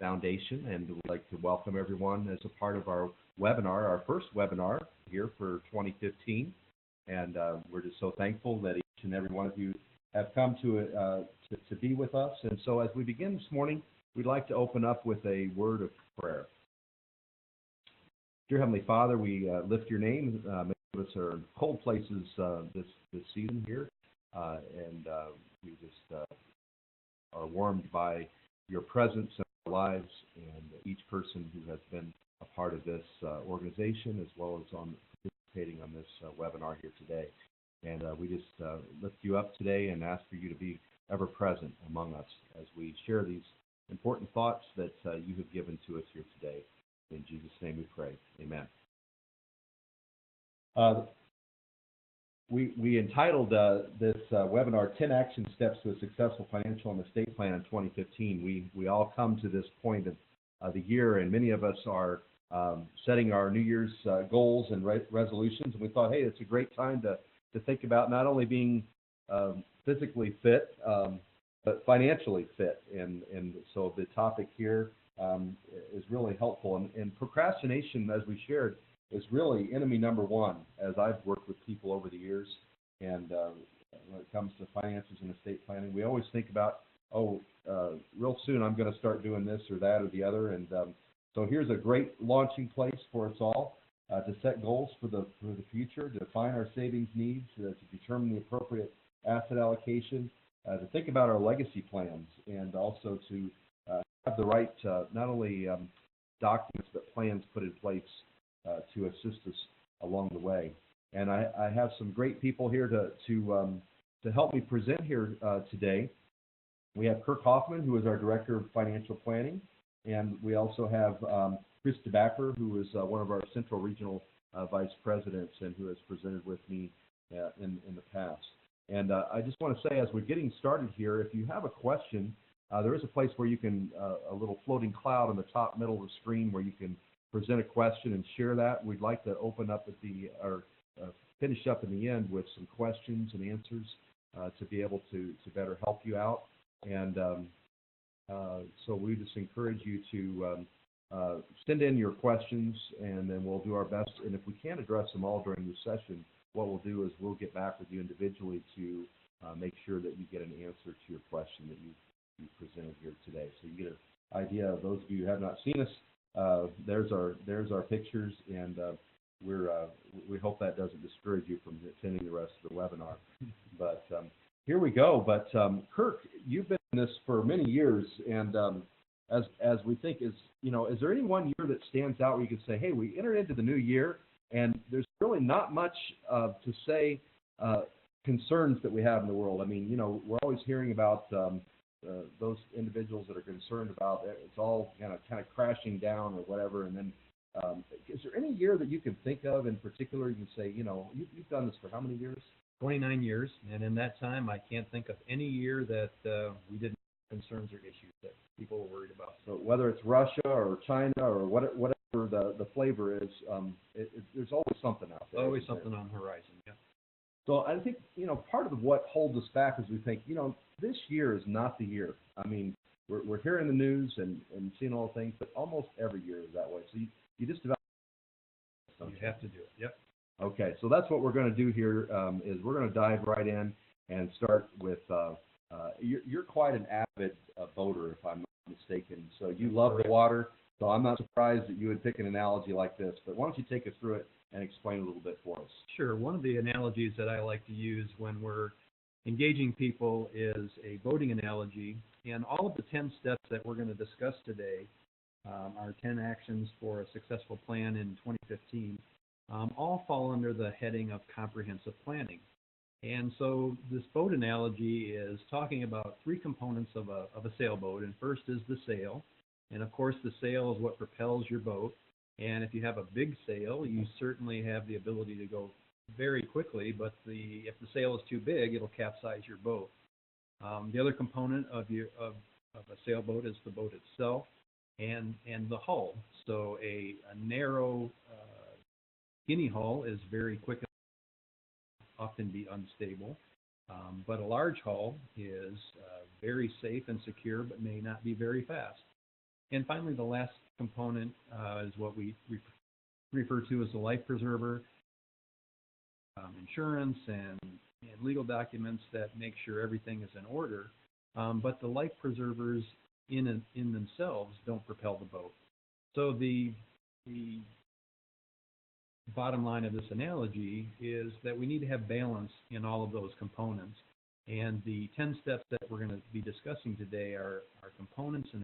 Foundation, and we'd like to welcome everyone as a part of our webinar, our first webinar here for 2015. And we're just so thankful that each and every one of you have come to be with us. And so as we begin this morning, we'd like to open up with a word of prayer. Dear Heavenly Father, we lift your name. Many of us are in cold places this season here, and we just are warmed by your presence in our lives, and each person who has been a part of this organization as well as on participating on this webinar here today. And we just lift you up today and ask for you to be ever present among us as we share these important thoughts that you have given to us here today. In Jesus' name we pray. Amen. We entitled this webinar 10 Action Steps to a Successful Financial and Estate Plan in 2015. We all come to this point of the year, and many of us are setting our New Year's goals and resolutions. And we thought, hey, it's a great time to think about not only being physically fit, but financially fit. And so the topic here is really helpful. And procrastination, as we shared, is really enemy number one as I've worked with people over the years. And when it comes to finances and estate planning, we always think about, real soon I'm going to start doing this or that or the other. And so here's a great launching place for us all to set goals for the future, to define our savings needs, to determine the appropriate asset allocation, to think about our legacy plans, and also to have the right not only documents but plans put in place to assist us along the way. And I have some great people here to help me present here today. We have Kirk Hoffman, who is our Director of Financial Planning, and we also have Chris DeBacker, who is one of our Central Regional Vice Presidents and who has presented with me in the past. And I just want to say, as we're getting started here, if you have a question, there is a place where you can, a little floating cloud on the top middle of the screen where you can present a question and share that. We'd like to open up finish up in the end with some questions and answers to be able to better help you out. And so we just encourage you to send in your questions, and then we'll do our best. And if we can't address them all during the session, what we'll do is we'll get back with you individually to make sure that you get an answer to your question that you presented here today. So you get an idea. Of those of you who have not seen us, there's our pictures, and we hope that doesn't discourage you from attending the rest of the webinar. But here we go. But Kirk, you've been in this for many years, and as we think, is there any one year that stands out where you could say, hey, we entered into the new year, and there's really not much to say concerns that we have in the world. I mean, we're always hearing about those individuals that are concerned about it. It's all kind of crashing down or whatever. And then, is there any year that you can think of in particular? You can say, you've done this for how many years? 29 years, and in that time, I can't think of any year that we didn't have concerns or issues that people were worried about. So whether it's Russia or China or whatever the flavor is, there's always something out there. Always something on the horizon, yeah. So I think, part of what holds us back is we think, this year is not the year. I mean, we're hearing the news and seeing all the things, but almost every year is that way. So you just develop. You have to do it, yep. Okay, so that's what we're going to do here, is we're going to dive right in and start with, you're quite an avid boater, if I'm not mistaken. So you love the water, so I'm not surprised that you would pick an analogy like this. But why don't you take us through it and explain a little bit for us? Sure. One of the analogies that I like to use when we're engaging people is a boating analogy. And all of the 10 steps that we're going to discuss today, our 10 actions for a successful plan in 2015, all fall under the heading of comprehensive planning. And so this boat analogy is talking about three components of a sailboat. And first is the sail. And of course, the sail is what propels your boat. And if you have a big sail, you certainly have the ability to go very quickly. But if the sail is too big, it'll capsize your boat. The other component of a sailboat is the boat itself and the hull. So a narrow skinny hull is very quick, often be unstable. But a large hull is very safe and secure, but may not be very fast. And finally, the last component is what we refer to as the life preserver, insurance and legal documents that make sure everything is in order. But the life preservers in themselves don't propel the boat. So the bottom line of this analogy is that we need to have balance in all of those components. And the 10 steps that we're going to be discussing today are components in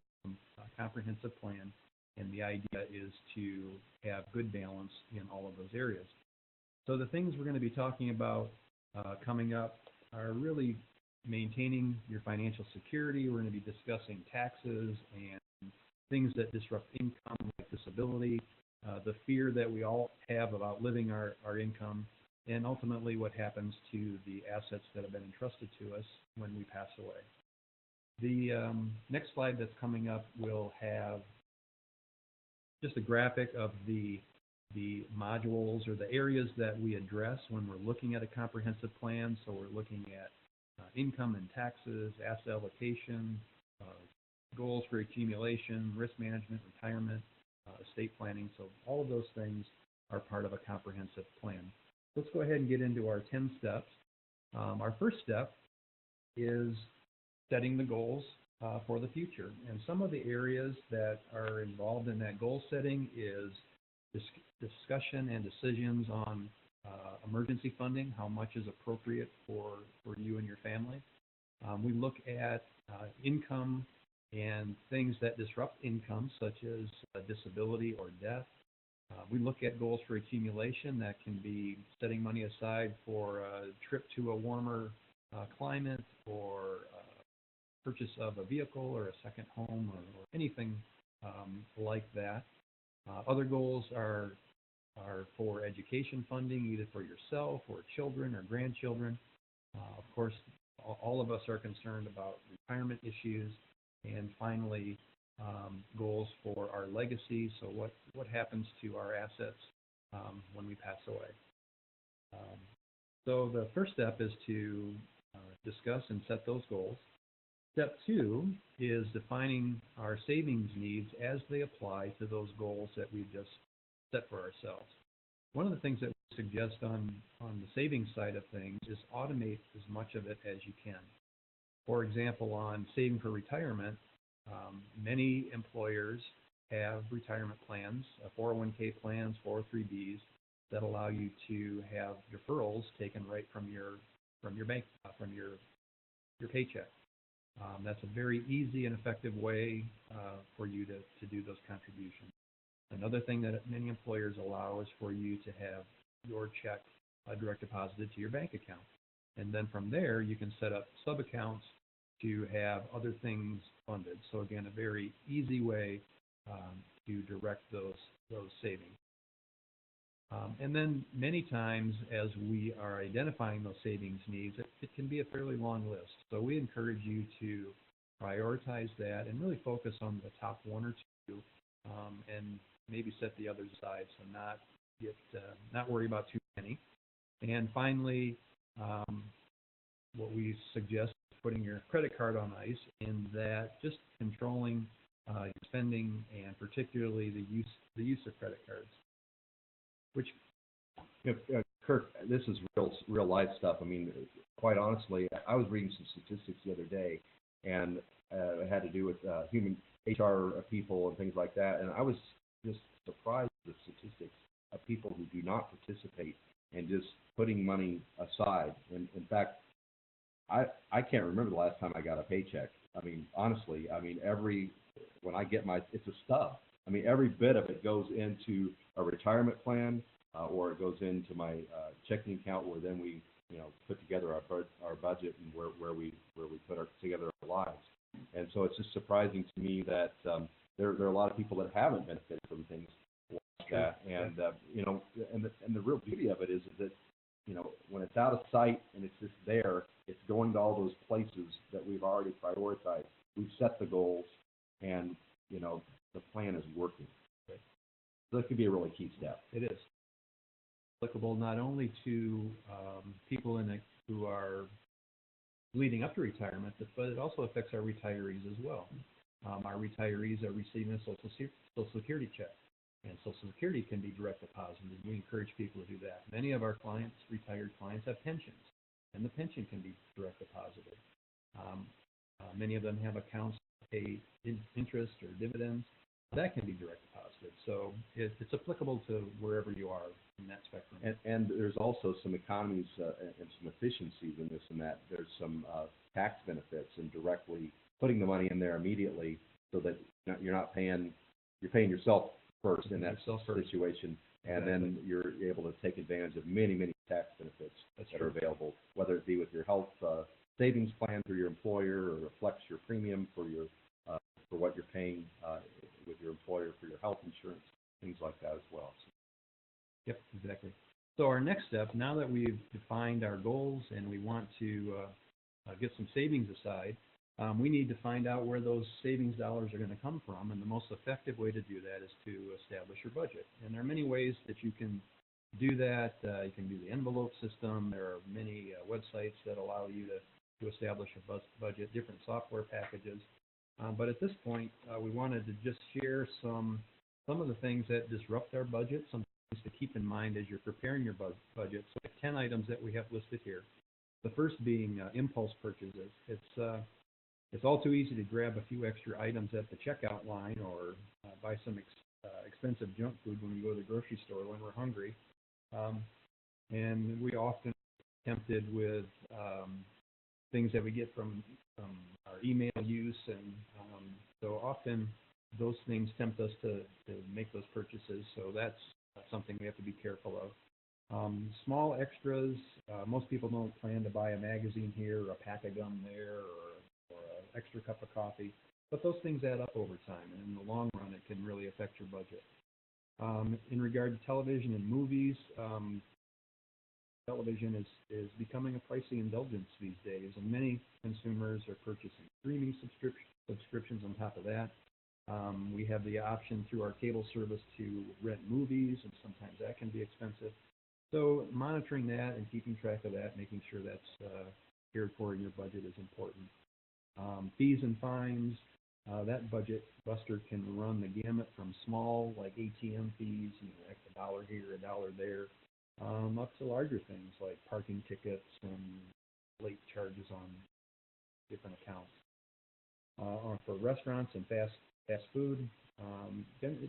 a comprehensive plan. And the idea is to have good balance in all of those areas. So the things we're going to be talking about coming up are really maintaining your financial security. We're going to be discussing taxes and things that disrupt income, like disability, the fear that we all have about living our income, and ultimately what happens to the assets that have been entrusted to us when we pass away. The next slide that's coming up will have just a graphic of the modules or the areas that we address when we're looking at a comprehensive plan. So we're looking at income and taxes, asset allocation, goals for accumulation, risk management, retirement, estate planning. So all of those things are part of a comprehensive plan. Let's go ahead and get into our 10 steps. Our first step is setting the goals for the future. And some of the areas that are involved in that goal setting is discussion and decisions on emergency funding, how much is appropriate for you and your family. We look at income and things that disrupt income, such as disability or death. We look at goals for accumulation. That can be setting money aside for a trip to a warmer climate, or purchase of a vehicle or a second home, or anything like that. Other goals are for education funding, either for yourself or children or grandchildren. Of course, all of us are concerned about retirement issues. And finally, goals for our legacy. So what happens to our assets when we pass away? So the first step is to discuss and set those goals. Step 2 is defining our savings needs as they apply to those goals that we've just set for ourselves. One of the things that we suggest on the savings side of things is automate as much of it as you can. For example, on saving for retirement, many employers have retirement plans, 401k plans, 403bs, that allow you to have deferrals taken right from your bank, from your paycheck. That's a very easy and effective way for you to do those contributions. Another thing that many employers allow is for you to have your check direct deposited to your bank account. And then from there, you can set up sub-accounts to have other things funded. So again, a very easy way to direct those savings. And then many times, as we are identifying those savings needs, it can be a fairly long list. So we encourage you to prioritize that and really focus on the top one or two, and maybe set the others aside. So not worry about too many. And finally, what we suggest is putting your credit card on ice, in that just controlling your spending, and particularly the use of credit cards. Which, Kirk, this is real life stuff. I mean, quite honestly, I was reading some statistics the other day, and it had to do with human HR people and things like that. And I was just surprised at the statistics of people who do not participate in just putting money aside. And in fact, I can't remember the last time I got a paycheck. I mean, honestly, when I get it's a stub. I mean, every bit of it goes into a retirement plan, or it goes into my checking account, where then we, put together our budget, and where we put together our lives. And so it's just surprising to me that there are a lot of people that haven't benefited from things like that. And and the real beauty of it is that when it's out of sight and it's just there, it's going to all those places that we've already prioritized. We've set the goals, and the plan is working. Okay. So that could be a really key step. It is applicable not only to people who are leading up to retirement, but it also affects our retirees as well. our retirees are receiving a Social Security check. And Social Security can be direct deposited. We encourage people to do that. Many of our clients, retired clients, have pensions, and the pension can be direct deposited. Many of them have accounts that pay interest or dividends. That can be direct deposited. So it's applicable to wherever you are in that spectrum. And there's also some economies and some efficiencies in this and that. There's some tax benefits in directly putting the money in there immediately so that you're not paying, you're paying yourself first in that situation. And then you're able to take advantage of many, many tax benefits that are available, whether it be with your health savings plan through your employer, or reflects your premium for your for what you're paying with your employer for your health insurance, things like that as well. So. Yep, exactly. So our next step, now that we've defined our goals and we want to get some savings aside, we need to find out where those savings dollars are going to come from, and the most effective way to do that is to establish your budget. And there are many ways that you can do that. You can do the envelope system. There are many websites that allow you to establish a budget, different software packages. But at this point, we wanted to just share some of the things that disrupt our budget, some things to keep in mind as you're preparing your budget. So 10 items that we have listed here. The first being impulse purchases. It's all too easy to grab a few extra items at the checkout line, or buy some expensive junk food when we go to the grocery store when we're hungry. And we often are tempted with things that we get from our email use, and so often those things tempt us to make those purchases. So that's something we have to be careful of. Small extras. Most people don't plan to buy a magazine here, or a pack of gum there, or an extra cup of coffee. But those things add up over time, and in the long run, it can really affect your budget. In regard to television and movies, television is becoming a pricey indulgence these days, and many consumers are purchasing streaming subscriptions on top of that. We have the option through our cable service to rent movies, and sometimes that can be expensive. So monitoring that and keeping track of that, making sure that's cared for in your budget is important. Fees and fines. That budget buster can run the gamut from small, like ATM fees, $1 here, $1 there, up to larger things like parking tickets and late charges on different accounts. Or for restaurants and fast food,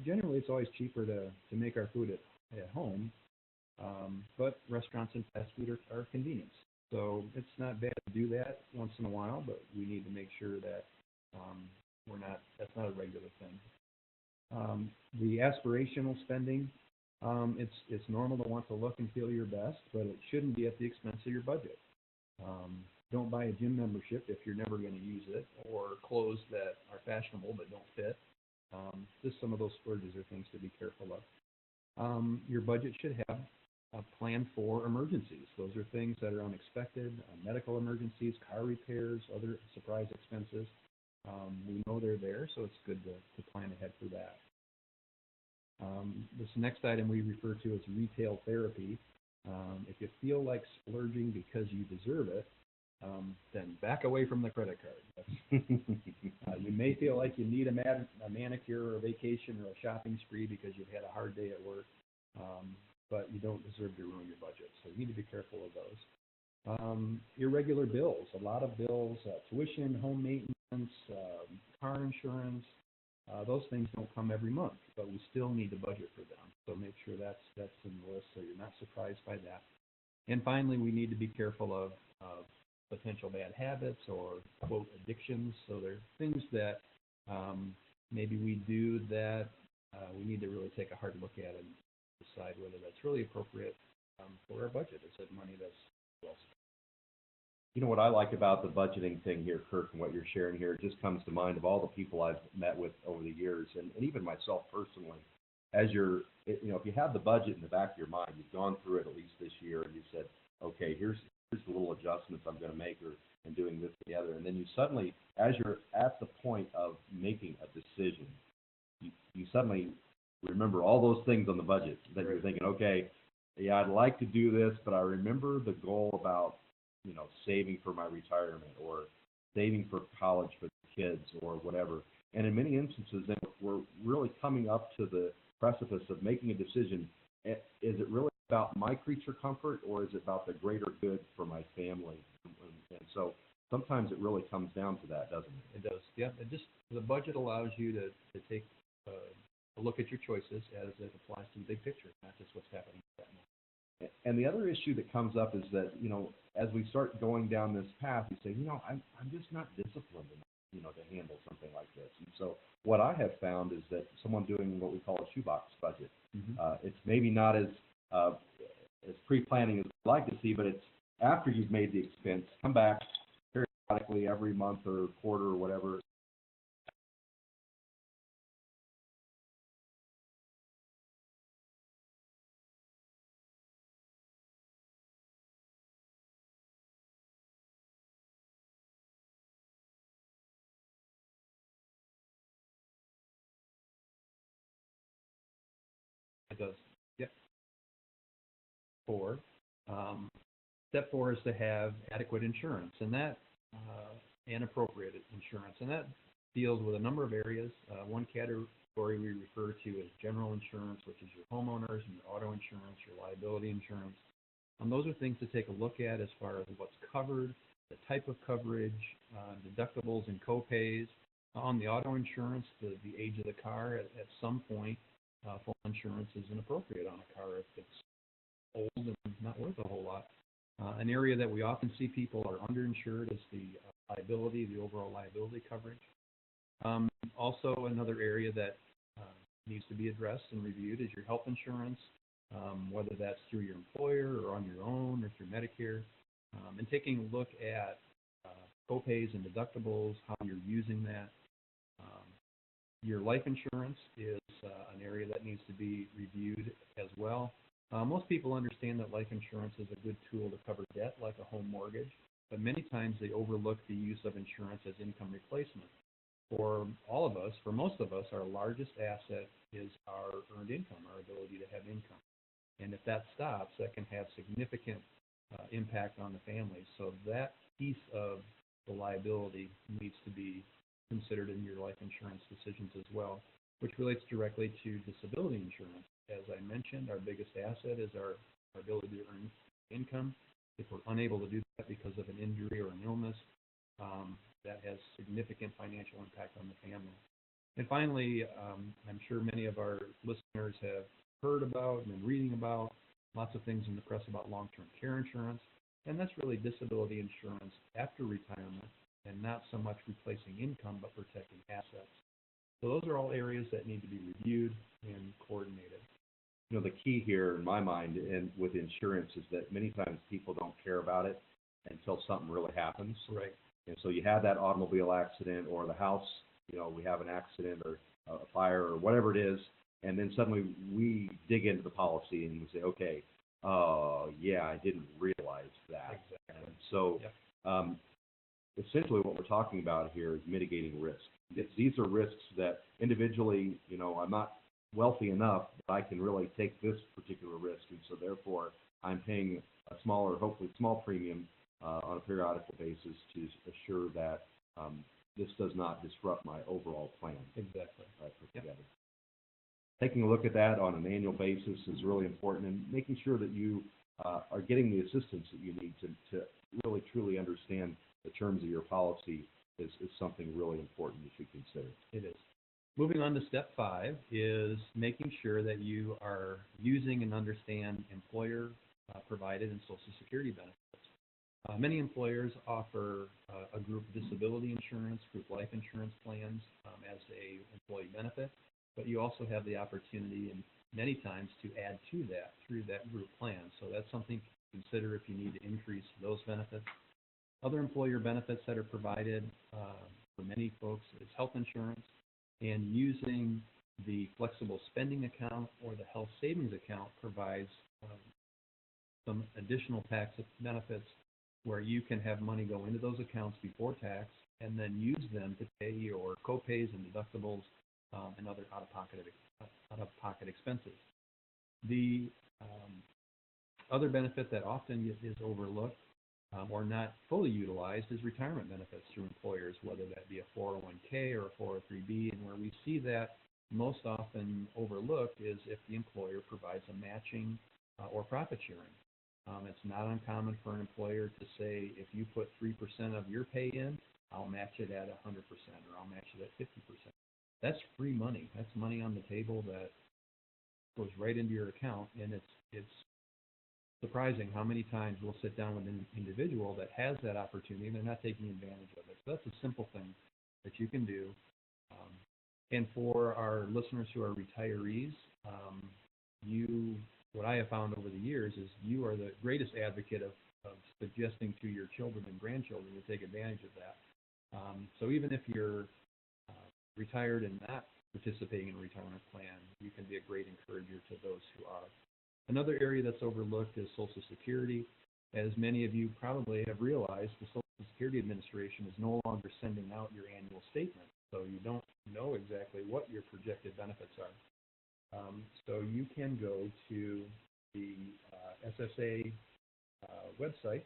generally it's always cheaper to make our food at home, but restaurants and fast food are convenience. So it's not bad to do that once in a while, but we need to make sure that that's not a regular thing. The aspirational spending, it's normal to want to look and feel your best, but it shouldn't be at the expense of your budget. Don't buy a gym membership if you're never going to use it, or clothes that are fashionable but don't fit. Just some of those splurges are things to be careful of. Your budget should have a plan for emergencies. Those are things that are unexpected, medical emergencies, car repairs, other surprise expenses. We know they're there, so it's good to plan ahead for that. This next item we refer to as retail therapy. If you feel like splurging because you deserve it, then back away from the credit card. You may feel like you need a manicure or a vacation or a shopping spree because you've had a hard day at work, but you don't deserve to ruin your budget. So you need to be careful of those. Irregular bills. A lot of bills, tuition, home maintenance, car insurance. Those things don't come every month, but we still need to budget for them. So make sure that's in the list so you're not surprised by that. And finally, we need to be careful of potential bad habits or, quote, addictions. So there are things that maybe we do that we need to really take a hard look at and decide whether that's really appropriate for our budget. Is it money that's well spent? You know what I like about the budgeting thing here, Kirk, and what you're sharing here, it just comes to mind of all the people I've met with over the years, and even myself personally. As you're, if you have the budget in the back of your mind, you've gone through it at least this year, and you said, okay, here's the little adjustments I'm going to make, and doing this and the other, and then you suddenly, as you're at the point of making a decision, you suddenly remember all those things on the budget that you're thinking, okay, yeah, I'd like to do this, but I remember the goal about saving for my retirement or saving for college for the kids or whatever. And in many instances, then we're really coming up to the precipice of making a decision. Is it really about my creature comfort, or is it about the greater good for my family? And so sometimes it really comes down to that, doesn't it? It does. Yeah. The budget allows you to take a look at your choices as it applies to the big picture, not just what's happening right now. And the other issue that comes up is that, as we start going down this path, you say, I'm just not disciplined enough, to handle something like this. And so what I have found is that someone doing what we call a shoebox budget, it's maybe not as pre-planning as I'd like to see, but it's after you've made the expense, come back periodically every month or quarter or whatever. It does. Yep. Step 4 is to have adequate insurance, and and appropriate insurance, and that deals with a number of areas. One category we refer to as general insurance, which is your homeowners and your auto insurance, your liability insurance. Those are things to take a look at as far as what's covered, the type of coverage, deductibles and co-pays. On the auto insurance, the age of the car, at some point, full insurance is inappropriate on a car if it's old and not worth a whole lot. An area that we often see people are underinsured is the liability, the overall liability coverage. Also, another area that needs to be addressed and reviewed is your health insurance, whether that's through your employer or on your own or through Medicare, and taking a look at co-pays and deductibles, how you're using that. Your life insurance is an area that needs to be reviewed as well. Most people understand that life insurance is a good tool to cover debt, like a home mortgage, but many times they overlook the use of insurance as income replacement. For all of us, for most of us, our largest asset is our earned income, our ability to have income. And if that stops, that can have significant impact on the family. So that piece of the liability needs to be considered in your life insurance decisions as well, which relates directly to disability insurance. As I mentioned, our biggest asset is our ability to earn income. If we're unable to do that because of an injury or an illness, that has significant financial impact on the family. And finally, I'm sure many of our listeners have heard about and been reading about lots of things in the press about long-term care insurance, and that's really disability insurance after retirement, and not so much replacing income, but protecting assets. So those are all areas that need to be reviewed and coordinated. The key here in my mind and with insurance is that many times people don't care about it until something really happens. Right. And so you have that automobile accident or the house, we have an accident or a fire or whatever it is, and then suddenly we dig into the policy and we say, okay, yeah, I didn't realize that. Exactly. And so essentially what we're talking about here is mitigating risk. These are risks that individually, I'm not wealthy enough that I can really take this particular risk, and so therefore I'm paying a smaller, hopefully small premium on a periodical basis to assure that this does not disrupt my overall plan. Exactly. Put together. Taking a look at that on an annual basis is really important, and making sure that you are getting the assistance that you need to really truly understand the terms of your policy is something really important you should consider. It is. Moving on to step 5 is making sure that you are using and understand employer provided and Social Security benefits. Many employers offer a group disability insurance, group life insurance plans as a employee benefit, but you also have the opportunity and many times to add to that through that group plan. So that's something to consider if you need to increase those benefits. Other employer benefits that are provided for many folks is health insurance, and using the flexible spending account or the health savings account provides some additional tax benefits where you can have money go into those accounts before tax and then use them to pay your co-pays and deductibles and other out-of-pocket expenses. The other benefit that often is overlooked or not fully utilized is retirement benefits through employers, whether that be a 401k or a 403b. And where we see that most often overlooked is if the employer provides a matching or profit sharing. It's not uncommon for an employer to say, if you put 3% of your pay in, I'll match it at 100% or I'll match it at 50%. That's free money. That's money on the table that goes right into your account, and it's surprising how many times we'll sit down with an individual that has that opportunity and they're not taking advantage of it. So that's a simple thing that you can do. And for our listeners who are retirees, what I have found over the years is you are the greatest advocate of suggesting to your children and grandchildren to take advantage of that. So even if you're retired and not participating in a retirement plan, you can be a great encourager to those who are. Another area that's overlooked is Social Security. As many of you probably have realized, the Social Security Administration is no longer sending out your annual statement, so you don't know exactly what your projected benefits are. So you can go to the SSA website,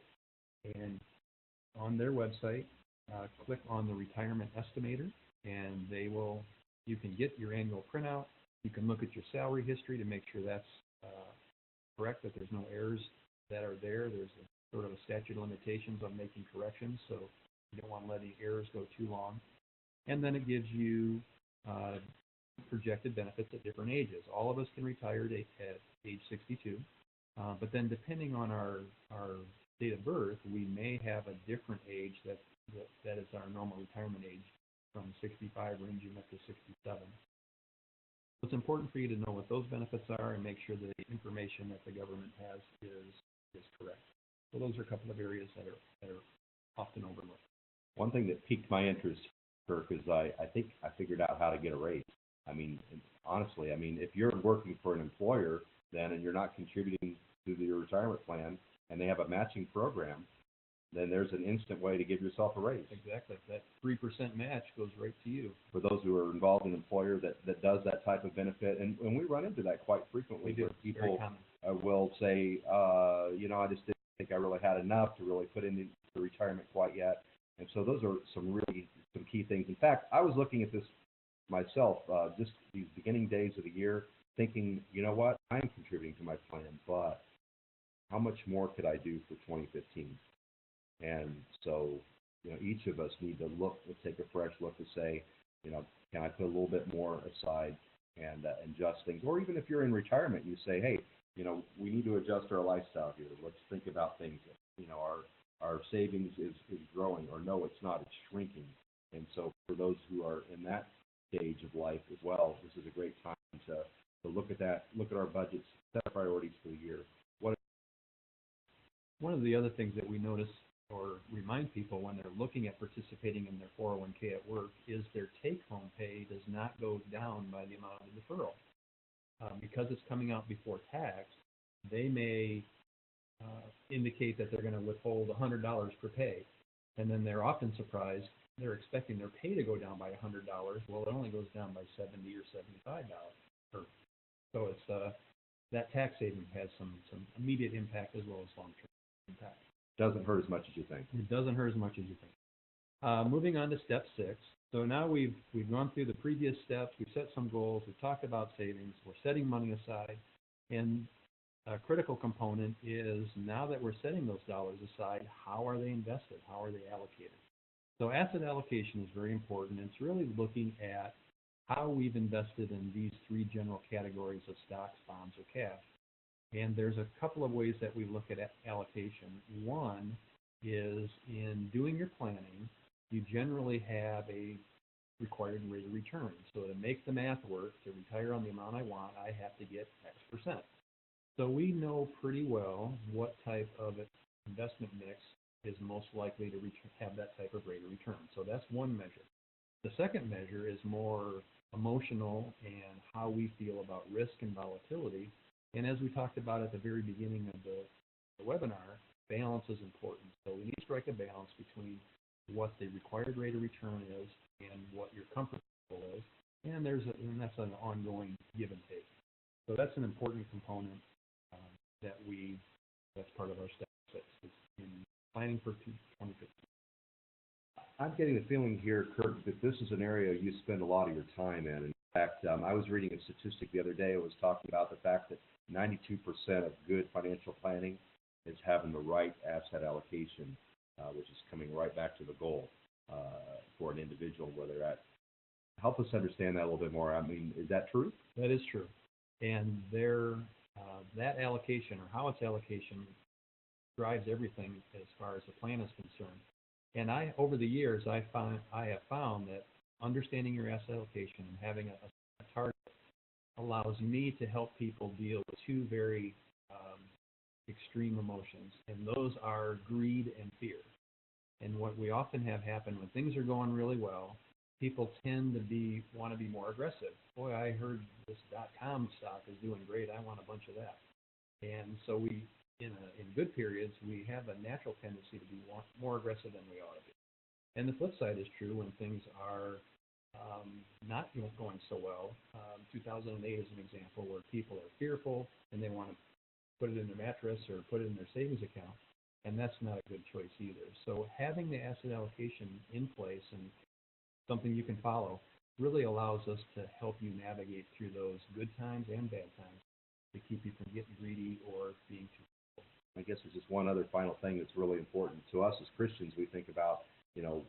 and on their website, click on the Retirement Estimator, and you can get your annual printout. You can look at your salary history to make sure that's correct, that there's no errors that are there. There's sort of a statute of limitations on making corrections, so you don't want to let any errors go too long. And then it gives you projected benefits at different ages. All of us can retire at age 62, but then depending on our date of birth, we may have a different age that is our normal retirement age, from 65 ranging up to 67. It's important for you to know what those benefits are and make sure that the information that the government has is correct. So those are a couple of areas that are often overlooked. One thing that piqued my interest, Kirk, is I think I figured out how to get a raise. I mean, honestly, I mean, if you're working for an employer then and you're not contributing to your retirement plan and they have a matching program, then there's an instant way to give yourself a raise. Exactly. That 3% match goes right to you. For those who are involved in an employer that does that type of benefit, and we run into that quite frequently. We do. Where people Very common. will say, I just didn't think I really had enough to really put into retirement quite yet. And so those are some key things. In fact, I was looking at this myself just these beginning days of the year, thinking, you know what, I'm contributing to my plan, but how much more could I do for 2015? And so, each of us need to take a fresh look to say, can I put a little bit more aside and adjust things? Or even if you're in retirement, you say, hey, we need to adjust our lifestyle here. Let's think about things. Our savings is growing, or no, it's not, it's shrinking. And so for those who are in that stage of life as well, this is a great time to look at that, look at our budgets, set our priorities for the year. One of the other things that we notice or remind people when they're looking at participating in their 401k at work is their take-home pay does not go down by the amount of the deferral. Because it's coming out before tax, they may indicate that they're going to withhold $100 per pay, and then they're often surprised. They're expecting their pay to go down by $100. Well, it only goes down by $70 or $75. So it's that tax saving has some immediate impact as well as long-term impact. Doesn't hurt as much as you think. It doesn't hurt as much as you think. Moving on to step 6. So now we've gone through the previous steps. We've set some goals. We've talked about savings. We're setting money aside. And a critical component is, now that we're setting those dollars aside, how are they invested? How are they allocated? So asset allocation is very important. It's really looking at how we've invested in these 3 general categories of stocks, bonds, or cash. And there's a couple of ways that we look at allocation. One is, in doing your planning, you generally have a required rate of return. So to make the math work, to retire on the amount I want, I have to get X%. So we know pretty well what type of investment mix is most likely to have that type of rate of return. So that's one measure. The second measure is more emotional and how we feel about risk and volatility. And as we talked about at the very beginning of the webinar, balance is important. So we need to strike a balance between what the required rate of return is and what your comfort level is. And that's an ongoing give and take. So that's an important component that's part of our step 6 is in planning for 2015. I'm getting the feeling here, Kirk, that this is an area you spend a lot of your time in. In fact, I was reading a statistic the other day. It was talking about the fact that 92% of good financial planning is having the right asset allocation, which is coming right back to the goal for an individual where they're at. Help us understand that a little bit more. I mean, is that true? That is true. And that allocation, or how it's allocation, drives everything as far as the plan is concerned. And over the years, I have found that understanding your asset allocation and having a target allows me to help people deal with two very extreme emotions, and those are greed and fear. And what we often have happen when things are going really well, people tend to want to be more aggressive. Boy, I heard this .com stock is doing great. I want a bunch of that. And so in good periods, we have a natural tendency to be more aggressive than we ought to be. And the flip side is true when things are not going so well. 2008 is an example where people are fearful and they want to put it in their mattress or put it in their savings account, and that's not a good choice either. So having the asset allocation in place and something you can follow really allows us to help you navigate through those good times and bad times to keep you from getting greedy or being too. I guess there's just one other final thing that's really important to us as Christians. We think about,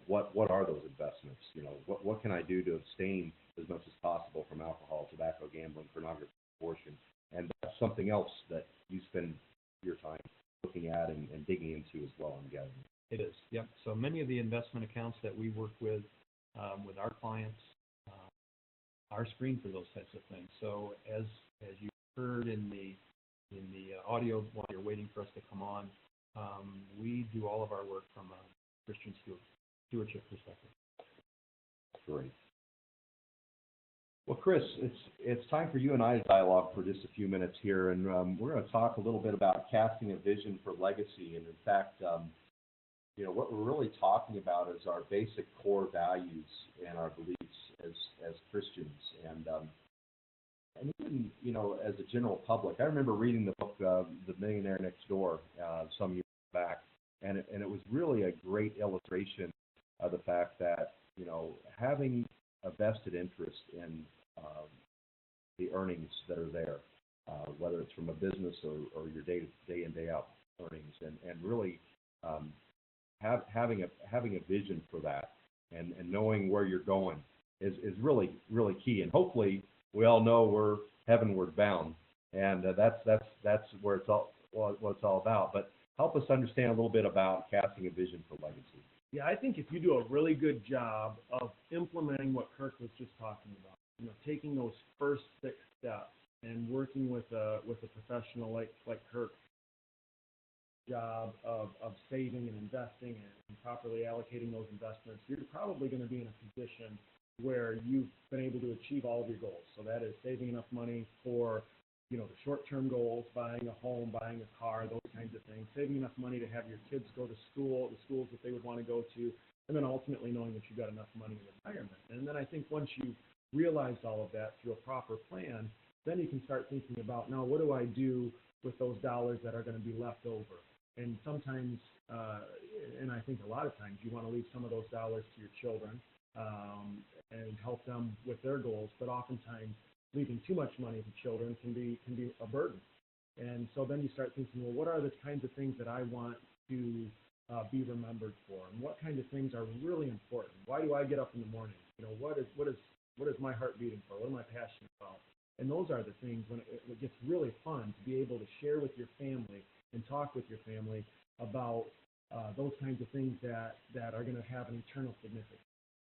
what are those investments? What can I do to abstain as much as possible from alcohol, tobacco, gambling, pornography, abortion? And that's something else that you spend your time looking at and digging into as well, I'm guessing. It is, yep. So many of the investment accounts that we work with our clients are screened for those types of things. So as you heard in the audio while you're waiting for us to come on, we do all of our work from a Christian stewardship perspective. Great. Well, Chris, it's time for you and I to dialogue for just a few minutes here, and we're going to talk a little bit about casting a vision for legacy. And in fact, what we're really talking about is our basic core values and our beliefs as Christians. And even, as a general public, I remember reading the book, The Millionaire Next Door, some years back, and it was really a great illustration of the fact that, having a vested interest in the earnings that are there, whether it's from a business or your day in, day out earnings, and really having a vision for that and knowing where you're going is really, really key. And hopefully we all know we're heavenward bound, and that's where it's all what it's all about. But help us understand a little bit about casting a vision for legacy. Yeah, I think if you do a really good job of implementing what Kirk was just talking about, taking those first 6 steps and working with a professional like Kirk, job of saving and investing and properly allocating those investments, you're probably going to be in a position where you've been able to achieve all of your goals. So that is saving enough money for the short-term goals, buying a home, buying a car, those kinds of things, saving enough money to have your kids go to school, the schools that they would want to go to, and then ultimately knowing that you've got enough money in retirement. And then I think once you've realized all of that through a proper plan, then you can start thinking about, now what do I do with those dollars that are going to be left over? And sometimes, and I think a lot of times, you want to leave some of those dollars to your children and help them with their goals, but oftentimes leaving too much money to children can be a burden. And so then you start thinking, well, what are the kinds of things that I want to be remembered for, and what kind of things are really important? Why do I get up in the morning? What is my heart beating for? What am I passionate about? And those are the things when it gets really fun to be able to share with your family and talk with your family about those kinds of things that are going to have an eternal significance.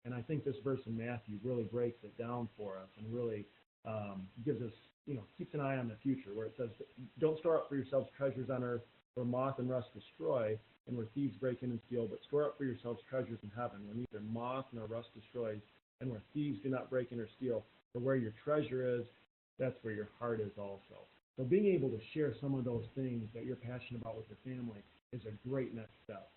And I think this verse in Matthew really breaks it down for us and really gives us, keeps an eye on the future, where it says, don't store up for yourselves treasures on earth where moth and rust destroy and where thieves break in and steal, but store up for yourselves treasures in heaven where neither moth nor rust destroys and where thieves do not break in or steal. For where your treasure is, that's where your heart is also. So being able to share some of those things that you're passionate about with your family is a great next step.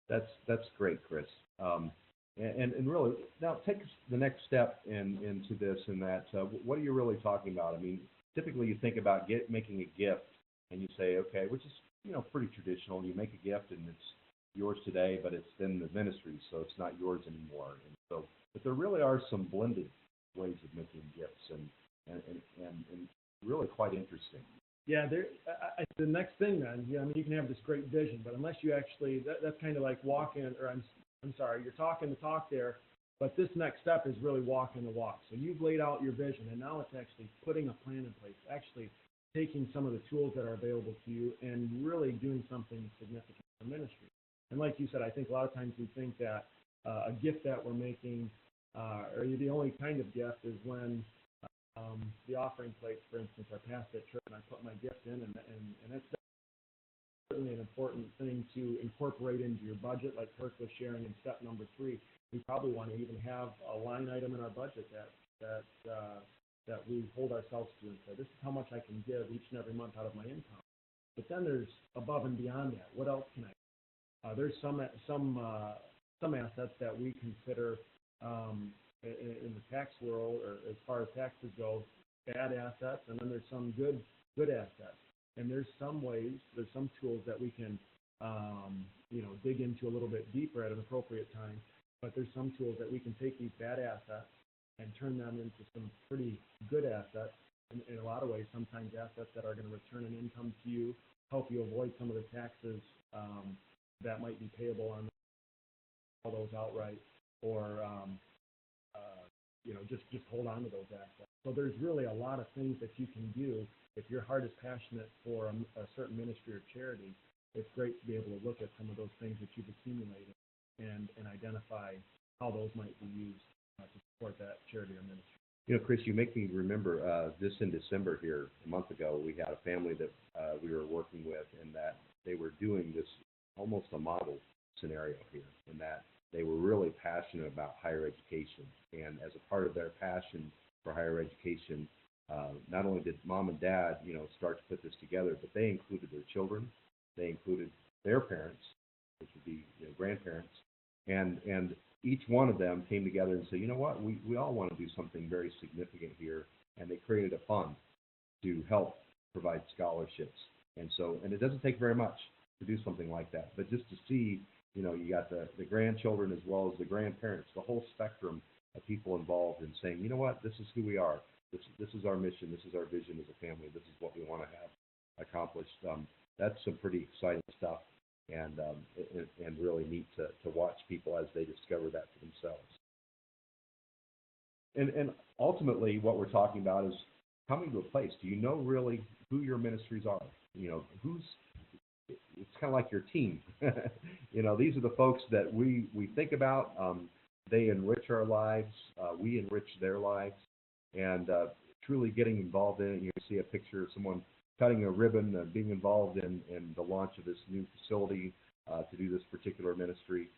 That's great, Chris. And really, now take the next step into this, and that what are you really talking about? I mean, typically you think about making a gift and you say, okay, which is, pretty traditional. You make a gift and it's yours today, but it's in the ministry, so it's not yours anymore. And so, but there really are some blended ways of making gifts, and really quite interesting. Yeah, the next thing then, I mean, you can have this great vision, but unless you actually, that's kind of like walking, or I'm sorry, you're talking the talk there, but this next step is really walking the walk. So you've laid out your vision, and now it's actually putting a plan in place, actually taking some of the tools that are available to you and really doing something significant for ministry. And like you said, I think a lot of times we think that a gift that we're making, or the only kind of gift is when the offering plates, for instance, are passed at church and I put my gift in, and it's certainly an important thing to incorporate into your budget, like Kirk was sharing in step number 3. We probably want to even have a line item in our budget that we hold ourselves to and say, this is how much I can give each and every month out of my income. But then there's above and beyond that. What else can I? There's some assets that we consider in the tax world, or as far as taxes go, bad assets, and then there's some good assets. And there's some ways, there's some tools that we can, dig into a little bit deeper at an appropriate time. But there's some tools that we can take these bad assets and turn them into some pretty good assets. In a lot of ways, sometimes assets that are going to return an income to you, help you avoid some of the taxes that might be payable on all those outright, or just hold on to those assets. So there's really a lot of things that you can do if your heart is passionate for a certain ministry or charity. It's great to be able to look at some of those things that you've accumulated and identify how those might be used to support that charity or ministry. Chris, you make me remember this in December here, a month ago, we had a family that we were working with, and that they were doing this almost a model scenario here, in that they were really passionate about higher education. And as a part of their passion for higher education, not only did mom and dad, start to put this together, but they included their children, they included their parents, which would be grandparents, and each one of them came together and said, you know what, we all want to do something very significant here, and they created a fund to help provide scholarships. And it doesn't take very much to do something like that, but just to see, you got the grandchildren as well as the grandparents, the whole spectrum of people involved in saying, you know what, this is who we are. This is our mission. This is our vision as a family. This is what we want to have accomplished. That's some pretty exciting stuff, and really neat to watch people as they discover that for themselves. And ultimately, what we're talking about is coming to a place. Do you know really who your ministries are? It's kind of like your team. These are the folks that we think about. They enrich our lives. We enrich their lives. And truly getting involved in it. You see a picture of someone cutting a ribbon, being involved in the launch of this new facility to do this particular ministry.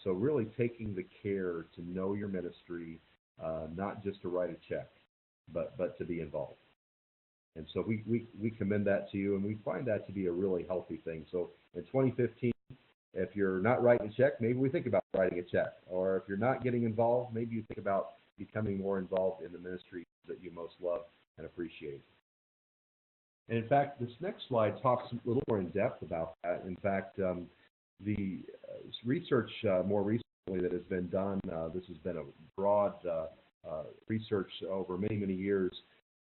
So really taking the care to know your ministry, not just to write a check, but to be involved. And so we commend that to you, and we find that to be a really healthy thing. So in 2015, if you're not writing a check, maybe we think about writing a check. Or if you're not getting involved, maybe you think about becoming more involved in the ministry that you most love and appreciate. And in fact, this next slide talks a little more in depth about that. In fact, the research more recently that has been done, this has been a broad research over many, many years,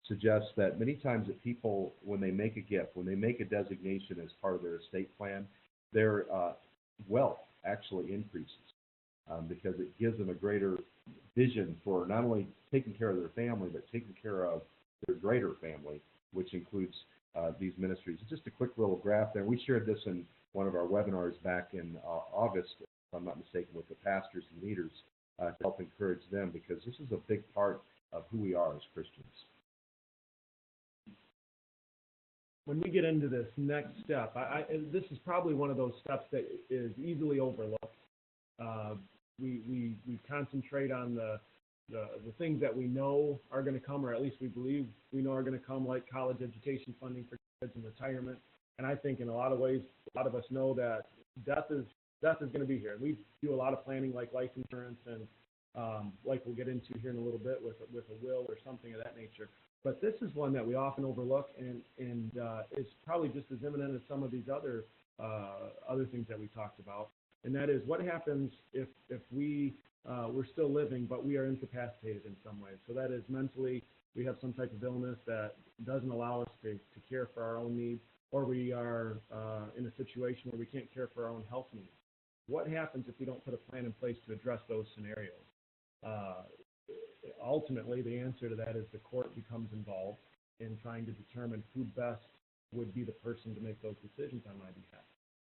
suggests that many times that people, when they make a gift, when they make a designation as part of their estate plan, their wealth actually increases because it gives them a greater vision for not only taking care of their family, but taking care of their greater family, which includes these ministries. It's just a quick little graph there. We shared this in one of our webinars back in August, if I'm not mistaken, with the pastors and leaders to help encourage them, because this is a big part of who we are as Christians. When we get into this next step, this is probably one of those steps that is easily overlooked. We concentrate on the things that we know are going to come, or at least we believe we know are going to come, like college education funding for kids and retirement. And I think in a lot of ways, a lot of us know that death is going to be here. We do a lot of planning, like life insurance and like we'll get into here in a little bit with a will or something of that nature. But this is one that we often overlook, and is probably just as imminent as some of these other things that we talked about. And that is, what happens if we're still living, but we are incapacitated in some way. So that is, mentally, we have some type of illness that doesn't allow us to care for our own needs, or we are in a situation where we can't care for our own health needs. What happens if we don't put a plan in place to address those scenarios? Ultimately, the answer to that is the court becomes involved in trying to determine who best would be the person to make those decisions on my behalf.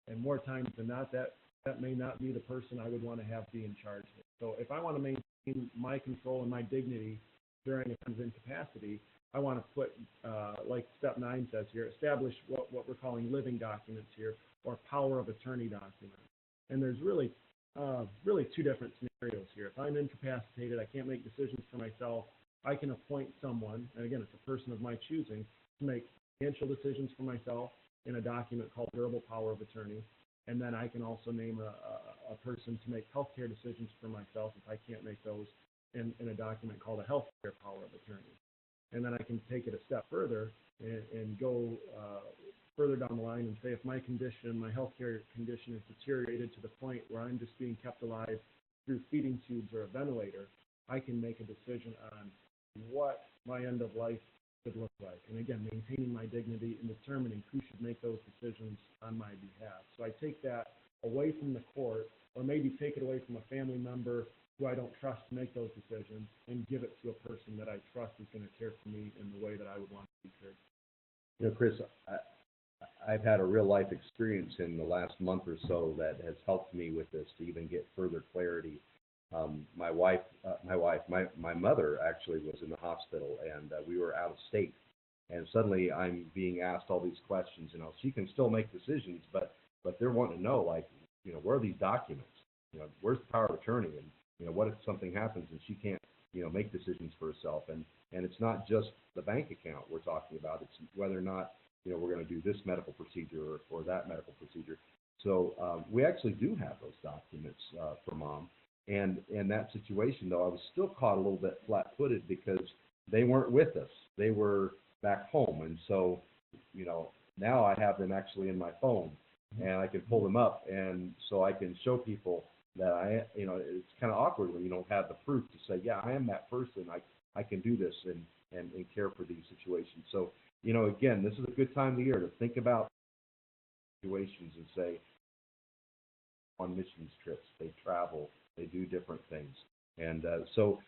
And more times than not, that may not be the person I would want to have be in charge. So if I want to maintain my control and my dignity during a time of incapacity, I want to put, like step 9 says here, establish what we're calling living documents here, or power of attorney documents. And there's really two different scenarios here. If I'm incapacitated, I can't make decisions for myself, I can appoint someone, and again, it's a person of my choosing, to make financial decisions for myself in a document called durable power of attorney. And then I can also name a person to make healthcare decisions for myself if I can't make those in a document called a healthcare power of attorney. And then I can take it a step further and go further down the line and say, if my condition, my healthcare condition, is deteriorated to the point where I'm just being kept alive through feeding tubes or a ventilator, I can make a decision on what my end of life should look like. And again, maintaining my dignity and determining who should make those decisions on my behalf. So I take that away from the court, or maybe take it away from a family member who I don't trust to make those decisions, and give it to a person that I trust is going to care for me in the way that I would want to be cared for. You know, Chris, I've had a real life experience in the last month or so that has helped me with this to even get further clarity. My mother actually was in the hospital, and we were out of state. And suddenly I'm being asked all these questions. You know, she can still make decisions, but they're wanting to know, like, you know, where are these documents? You know, where's the power of attorney? And, you know, what if something happens and she can't, you know, make decisions for herself? And it's not just the bank account we're talking about. It's whether or not, you know, we're going to do this medical procedure or that medical procedure. So we actually do have those documents for Mom. And in that situation, though, I was still caught a little bit flat-footed because they weren't with us. They were back home. And so, you know, now I have them actually in my phone, and I can pull them up, and so I can show people that you know, it's kind of awkward when you don't have the proof to say, yeah, I am that person. I can do this and care for these situations. So, you know, again, this is a good time of the year to think about situations and say, on missions trips, they travel, they do different things. And so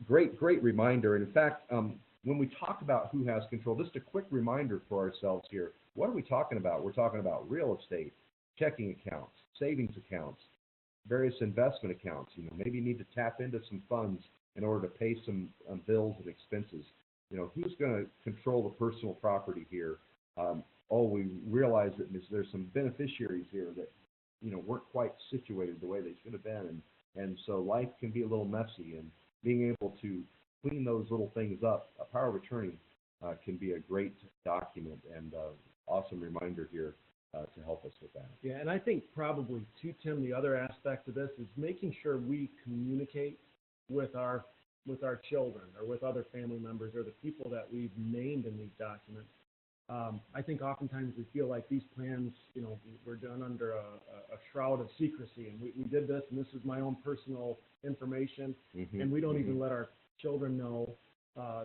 great reminder. And in fact, when we talk about who has control, just a quick reminder for ourselves here. What are we talking about? We're talking about real estate, checking accounts, savings accounts, various investment accounts. You know, maybe you need to tap into some funds in order to pay some bills and expenses. You know, who's going to control the personal property here? We realize that there's some beneficiaries here that, you know, weren't quite situated the way they should have been. And so life can be a little messy, and being able to clean those little things up, a power of attorney can be a great document and awesome reminder here to help us with that. Yeah, and I think probably too, Tim, the other aspect of this is making sure we communicate with our children or with other family members or the people that we've named in these documents. I think oftentimes we feel like these plans, you know, we're done under a shroud of secrecy, and we did this, and this is my own personal information, and we don't even let our children know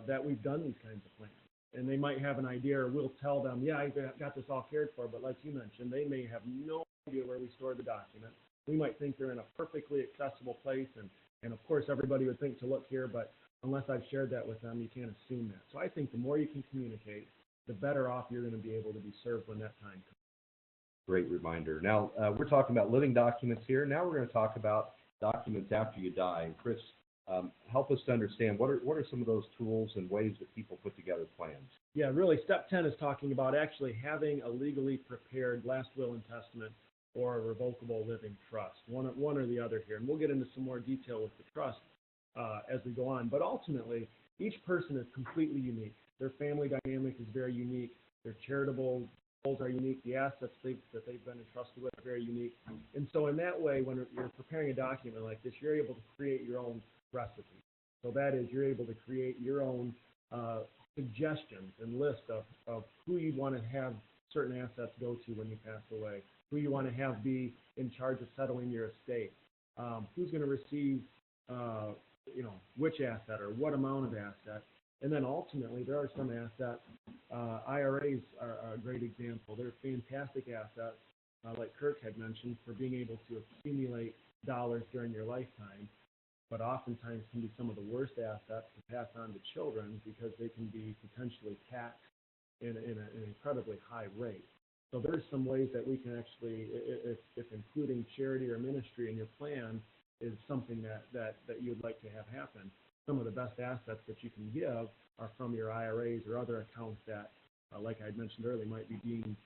that we've done these kinds of plans. And they might have an idea, or we'll tell them, yeah, I got this all cared for, but like you mentioned, they may have no idea where we store the document. We might think they're in a perfectly accessible place, and of course everybody would think to look here, but unless I've shared that with them, you can't assume that. So I think the more you can communicate, the better off you're going to be able to be served when that time comes. Great reminder. Now, we're talking about living documents here. Now we're going to talk about documents after you die. And Chris, help us to understand what are some of those tools and ways that people put together plans? Yeah, really, step 10 is talking about actually having a legally prepared last will and testament or a revocable living trust, one or the other here. And we'll get into some more detail with the trust as we go on. But ultimately, each person is completely unique. Their family dynamic is very unique. Their charitable goals are unique. The assets that they've been entrusted with are very unique. And so in that way, when you're preparing a document like this, you're able to create your own recipe. So that is, you're able to create your own suggestions and list of who you want to have certain assets go to when you pass away, who you want to have be in charge of settling your estate, who's going to receive, which asset or what amount of asset. And then ultimately, there are some assets, IRAs are a great example. They're fantastic assets, like Kirk had mentioned, for being able to accumulate dollars during your lifetime, but oftentimes can be some of the worst assets to pass on to children because they can be potentially taxed in an incredibly high rate. So there's some ways that we can actually, if including charity or ministry in your plan is something that you'd like to have happen, some of the best assets that you can give are from your IRAs or other accounts that, like I mentioned earlier, might be deemed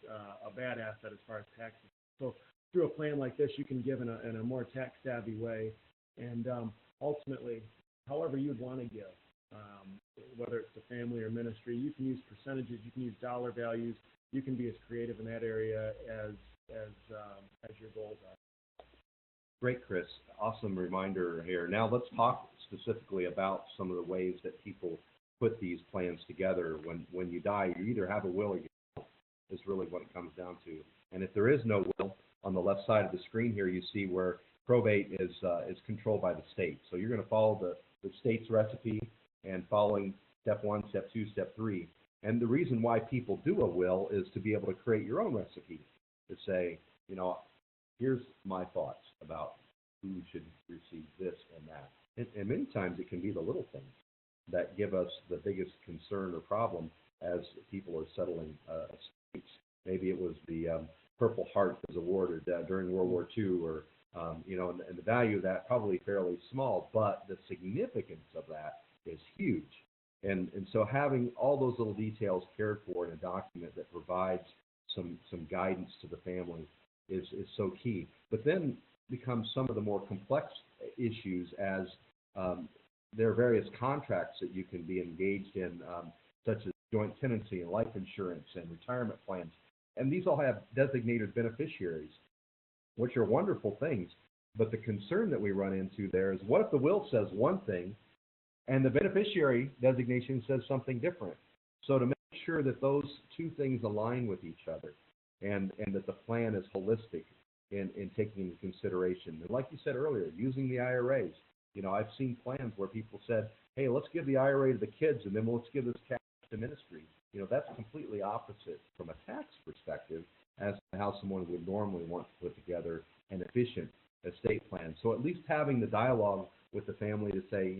a bad asset as far as taxes. So through a plan like this, you can give in a more tax-savvy way, and ultimately, however you'd want to give, whether it's to family or ministry, you can use percentages, you can use dollar values, you can be as creative in that area as your goals are. Great, Chris. Awesome reminder here. Now let's talk specifically about some of the ways that people put these plans together. When you die, you either have a will or you don't, is really what it comes down to. And if there is no will, on the left side of the screen here, you see where probate is controlled by the state. So you're going to follow the state's recipe and following step 1, step 2, step 3. And the reason why people do a will is to be able to create your own recipe, to say, here's my thoughts about who should receive this and that. And many times it can be the little things that give us the biggest concern or problem as people are settling estates. Maybe it was the Purple Heart that was awarded during World War II, or and the value of that probably fairly small, but the significance of that is huge. And so having all those little details cared for in a document that provides some guidance to the family is so key. But then becomes some of the more complex issues as there are various contracts that you can be engaged in, such as joint tenancy and life insurance and retirement plans. And these all have designated beneficiaries, which are wonderful things. But the concern that we run into there is, what if the will says one thing and the beneficiary designation says something different? So to make sure that those two things align with each other, and that the plan is holistic in taking into consideration. And like you said earlier, using the IRAs. I've seen plans where people said, hey, let's give the IRA to the kids, and then let's give this cash to ministry. That's completely opposite from a tax perspective as to how someone would normally want to put together an efficient estate plan. So at least having the dialogue with the family to say,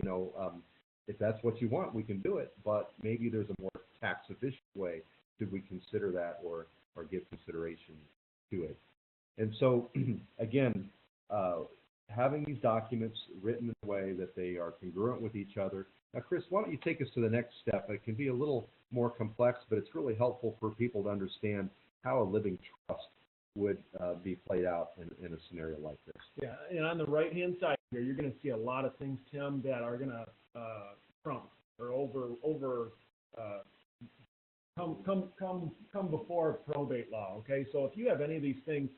if that's what you want, we can do it, but maybe there's a more tax efficient way. Should we consider that or give consideration to it? And so, again, having these documents written in a way that they are congruent with each other. Now, Chris, why don't you take us to the next step? It can be a little more complex, but it's really helpful for people to understand how a living trust would be played out in a scenario like this. Yeah, and on the right-hand side here, you're going to see a lot of things, Tim, that are going to trump or come before probate law. Okay, so if you have any of these things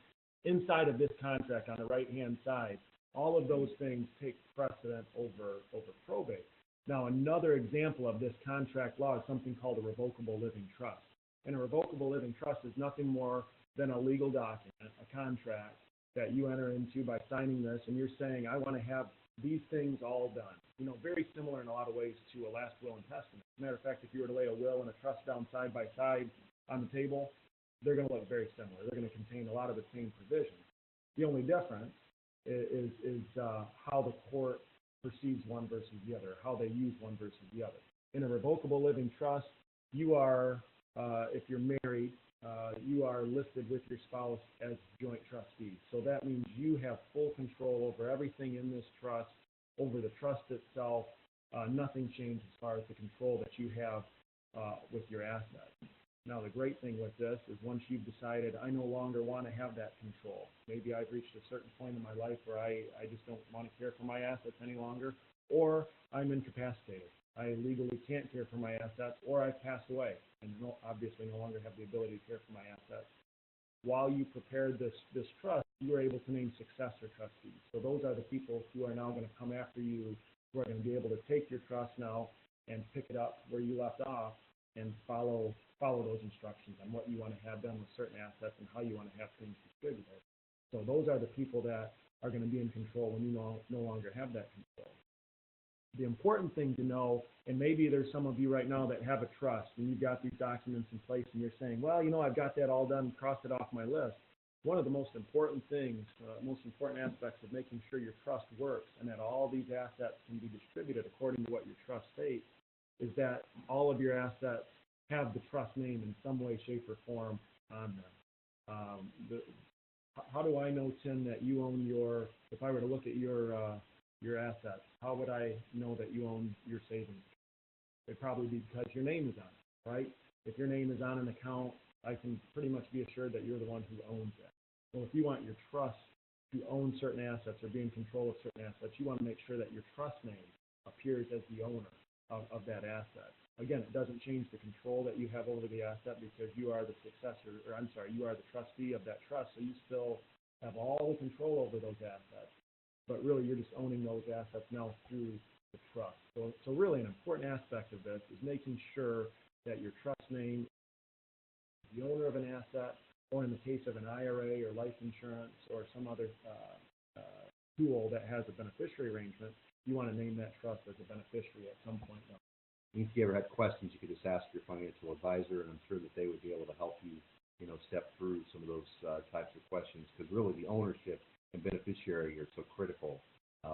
inside of this contract on the right-hand side, all of those things take precedent over probate. Now, another example of this contract law is something called a revocable living trust. And a revocable living trust is nothing more than a legal document, a contract that you enter into by signing this, and you're saying, I want to have these things all done. Very similar in a lot of ways to a last will and testament. As a matter of fact, if you were to lay a will and a trust down side by side on the table, they're going to look very similar. They're going to contain a lot of the same provisions. The only difference is how the court perceives one versus the other, how they use one versus the other. In a revocable living trust, you are, if you're married, you are listed with your spouse as joint trustees. So that means you have full control over everything in this trust, over the trust itself. Nothing changes as far as the control that you have with your assets. Now, the great thing with this is once you've decided, I no longer want to have that control. Maybe I've reached a certain point in my life where I just don't want to care for my assets any longer, or I'm incapacitated. I legally can't care for my assets, or I've passed away and obviously no longer have the ability to care for my assets. While you prepared this trust, you were able to name successor trustees. So those are the people who are now going to come after you who are going to be able to take your trust now and pick it up where you left off and follow those instructions on what you want to have done with certain assets and how you want to have things distributed. So those are the people that are going to be in control when you no longer have that control. The important thing to know, and maybe there's some of you right now that have a trust and you've got these documents in place and you're saying, well, I've got that all done, crossed it off my list. One of the most important things, most important aspects of making sure your trust works and that all these assets can be distributed according to what your trust states is that all of your assets have the trust name in some way, shape, or form on them. How do I know, Tim, that you own if I were to look at your assets, how would I know that you own your savings? It'd probably be because your name is on it, right? If your name is on an account, I can pretty much be assured that you're the one who owns it. Well, if you want your trust to own certain assets or be in control of certain assets, you want to make sure that your trust name appears as the owner of that asset. Again, it doesn't change the control that you have over the asset because you are the you are the trustee of that trust, so you still have all the control over those assets. But really, you're just owning those assets now through the trust. So really an important aspect of this is making sure that your trust name is the owner of an asset, or in the case of an IRA or life insurance or some other tool that has a beneficiary arrangement, you want to name that trust as a beneficiary at some point. If you ever had questions, you could just ask your financial advisor, and I'm sure that they would be able to help you, step through some of those types of questions, because really the ownership and beneficiary are so critical,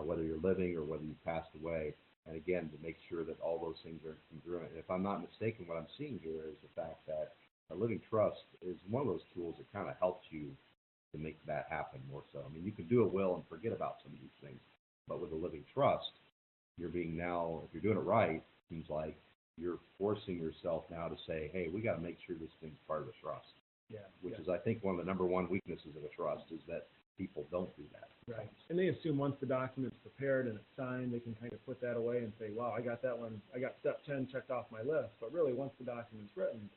whether you're living or whether you passed away. And again, to make sure that all those things are congruent. And if I'm not mistaken, what I'm seeing here is the fact that a living trust is one of those tools that kind of helps you to make that happen more so. I mean, you can do a will and forget about some of these things, but with a living trust, you're being now, if you're doing it right, it seems like you're forcing yourself now to say, hey, we got to make sure this thing's part of the trust. Yeah. Which is, I think, one of the number one weaknesses of a trust is that people don't do that. Right. And they assume once the document's prepared and it's signed, they can kind of put that away and say, wow, I got that one. I got step 10 checked off my list. But really, once the document's written,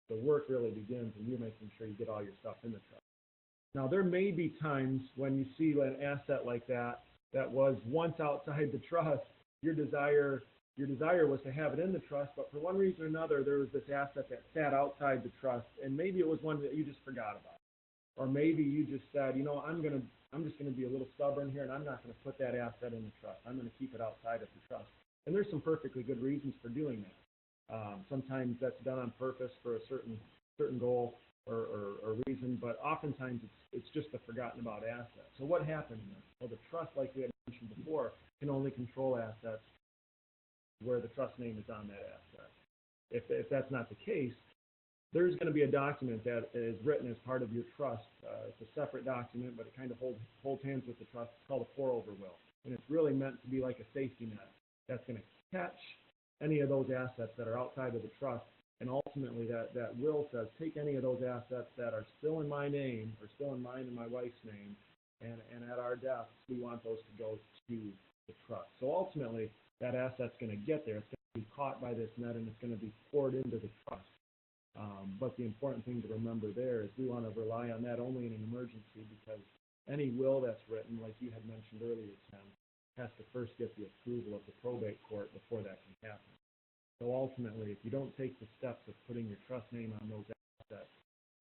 the work really begins and you're making sure you get all your stuff in the trust. Now, there may be times when you see an asset like that was once outside the trust, your desire was to have it in the trust, but for one reason or another, there was this asset that sat outside the trust, and maybe it was one that you just forgot about. Or maybe you just said, I'm just going to be a little stubborn here, and I'm not going to put that asset in the trust. I'm going to keep it outside of the trust. And there's some perfectly good reasons for doing that. Sometimes that's done on purpose for a certain goal or reason, but oftentimes it's just a forgotten about asset. So what happens then? Well, the trust, like we had mentioned before, can only control assets where the trust name is on that asset. If that's not the case, there's going to be a document that is written as part of your trust. It's a separate document, but it kind of holds hands with the trust. It's called a pour-over will, and it's really meant to be like a safety net that's going to catch any of those assets that are outside of the trust. And ultimately, that will says, take any of those assets that are still in my name or still in mine and my wife's name, and at our deaths, we want those to go to the trust. So ultimately, that asset's going to get there. It's going to be caught by this net, and it's going to be poured into the trust. But the important thing to remember there is we want to rely on that only in an emergency, because any will that's written, like you had mentioned earlier, Tim, has to first get the approval of the probate court before that can happen. So ultimately, if you don't take the steps of putting your trust name on those assets,